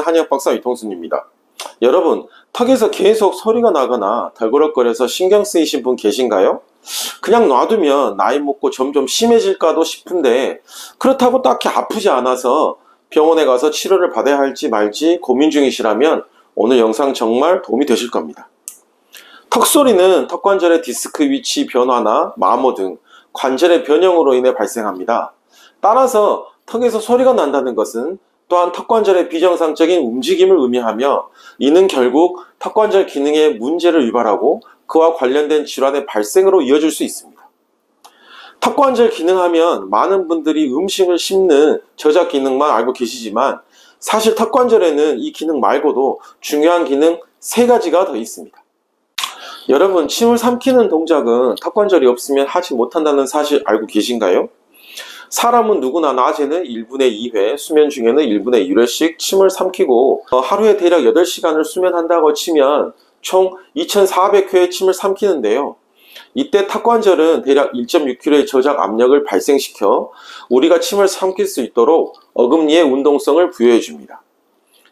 한의학박사 이통순입니다. 여러분, 턱에서 계속 소리가 나거나 덜그럭거려서 신경 쓰이신 분 계신가요? 그냥 놔두면 나이 먹고 점점 심해질까도 싶은데 그렇다고 딱히 아프지 않아서 병원에 가서 치료를 받아야 할지 말지 고민 중이시라면 오늘 영상 정말 도움이 되실 겁니다. 턱소리는 턱관절의 디스크 위치 변화나 마모 등 관절의 변형으로 인해 발생합니다. 따라서 턱에서 소리가 난다는 것은 또한 턱관절의 비정상적인 움직임을 의미하며 이는 결국 턱관절 기능에 문제를 유발하고 그와 관련된 질환의 발생으로 이어질 수 있습니다. 턱관절 기능하면 많은 분들이 음식을 씹는 저작 기능만 알고 계시지만 사실 턱관절에는 이 기능 말고도 중요한 기능 3가지가 더 있습니다. 여러분, 침을 삼키는 동작은 턱관절이 없으면 하지 못한다는 사실 알고 계신가요? 사람은 누구나 낮에는 1분에 2회, 수면 중에는 1분에 1회씩 침을 삼키고 하루에 대략 8시간을 수면한다고 치면 총 2400회의 침을 삼키는데요. 이때 턱관절은 대략 1.6kg의 저작 압력을 발생시켜 우리가 침을 삼킬 수 있도록 어금니의 운동성을 부여해 줍니다.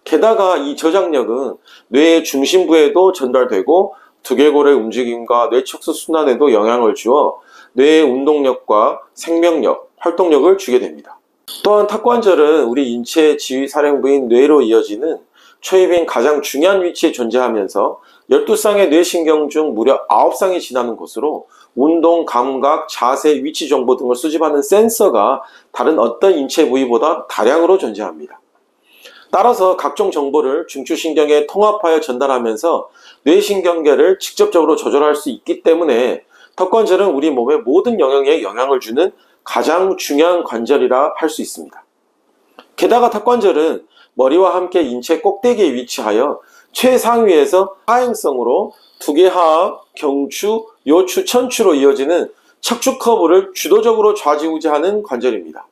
게다가 이 저작력은 뇌의 중심부에도 전달되고 두개골의 움직임과 뇌척수 순환에도 영향을 주어 뇌의 운동력과 생명력, 활동력을 주게 됩니다. 또한 턱관절은 우리 인체의 지휘사령부인 뇌로 이어지는 초입인 가장 중요한 위치에 존재하면서 12쌍의 뇌신경 중 무려 9쌍이 지나는 곳으로 운동, 감각, 자세, 위치 정보 등을 수집하는 센서가 다른 어떤 인체 부위보다 다량으로 존재합니다. 따라서 각종 정보를 중추신경에 통합하여 전달하면서 뇌신경계를 직접적으로 조절할 수 있기 때문에 턱관절은 우리 몸의 모든 영역에 영향을 주는 가장 중요한 관절이라 할 수 있습니다. 게다가 턱관절은 머리와 함께 인체 꼭대기에 위치하여 최상위에서 하행성으로 두개하악, 경추, 요추, 천추로 이어지는 척추 커브를 주도적으로 좌지우지하는 관절입니다.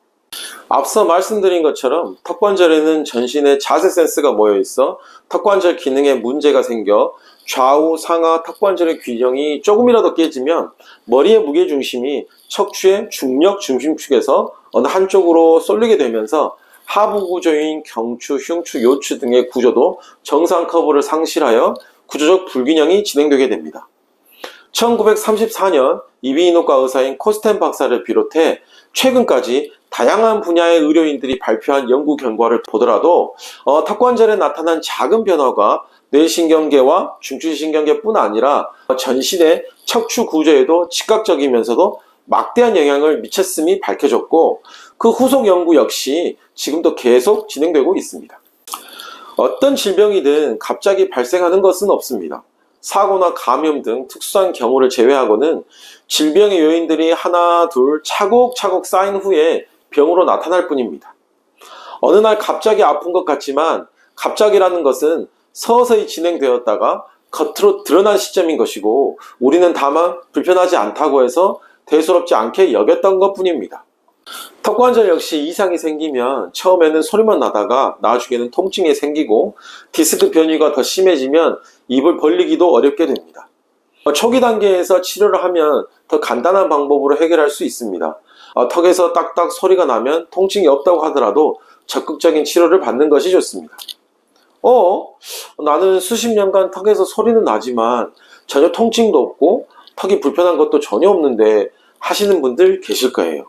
앞서 말씀드린 것처럼 턱관절에는 전신에 자세 센스가 모여 있어 턱관절 기능에 문제가 생겨 좌우 상하 턱관절의 균형이 조금이라도 깨지면 머리의 무게중심이 척추의 중력 중심축에서 어느 한쪽으로 쏠리게 되면서 하부 구조인 경추, 흉추, 요추 등의 구조도 정상 커브를 상실하여 구조적 불균형이 진행되게 됩니다. 1934년 이비인후과 의사인 코스텐 박사를 비롯해 최근까지 다양한 분야의 의료인들이 발표한 연구 결과를 보더라도 턱관절에 나타난 작은 변화가 뇌신경계와 중추신경계뿐 아니라 전신의 척추 구조에도 즉각적이면서도 막대한 영향을 미쳤음이 밝혀졌고 그 후속 연구 역시 지금도 계속 진행되고 있습니다. 어떤 질병이든 갑자기 발생하는 것은 없습니다. 사고나 감염 등 특수한 경우를 제외하고는 질병의 요인들이 하나 둘 차곡차곡 쌓인 후에 병으로 나타날 뿐입니다. 어느 날 갑자기 아픈 것 같지만 갑자기라는 것은 서서히 진행되었다가 겉으로 드러난 시점인 것이고 우리는 다만 불편하지 않다고 해서 대수롭지 않게 여겼던 것 뿐입니다. 턱관절 역시 이상이 생기면 처음에는 소리만 나다가 나중에는 통증이 생기고 디스크 변이가 더 심해지면 입을 벌리기도 어렵게 됩니다. 초기 단계에서 치료를 하면 더 간단한 방법으로 해결할 수 있습니다. 턱에서 딱딱 소리가 나면 통증이 없다고 하더라도 적극적인 치료를 받는 것이 좋습니다. 나는 수십 년간 턱에서 소리는 나지만 전혀 통증도 없고 턱이 불편한 것도 전혀 없는데 하시는 분들 계실 거예요.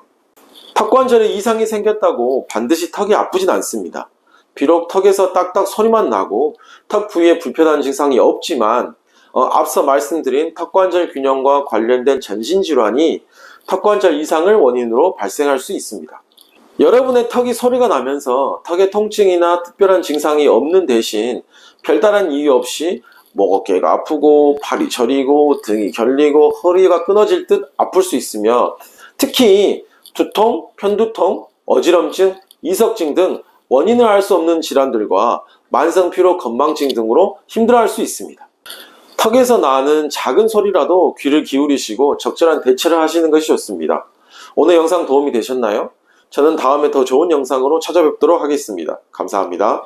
턱관절에 이상이 생겼다고 반드시 턱이 아프진 않습니다. 비록 턱에서 딱딱 소리만 나고 턱 부위에 불편한 증상이 없지만 앞서 말씀드린 턱관절 균형과 관련된 전신질환이 턱관절 이상을 원인으로 발생할 수 있습니다. 여러분의 턱이 소리가 나면서 턱에 통증이나 특별한 증상이 없는 대신 별다른 이유 없이 목 어깨가 아프고 팔이 저리고 등이 결리고 허리가 끊어질 듯 아플 수 있으며 특히 두통, 편두통, 어지럼증, 이석증 등 원인을 알 수 없는 질환들과 만성피로 건망증 등으로 힘들어할 수 있습니다. 턱에서 나는 작은 소리라도 귀를 기울이시고 적절한 대처를 하시는 것이 좋습니다. 오늘 영상 도움이 되셨나요? 저는 다음에 더 좋은 영상으로 찾아뵙도록 하겠습니다. 감사합니다.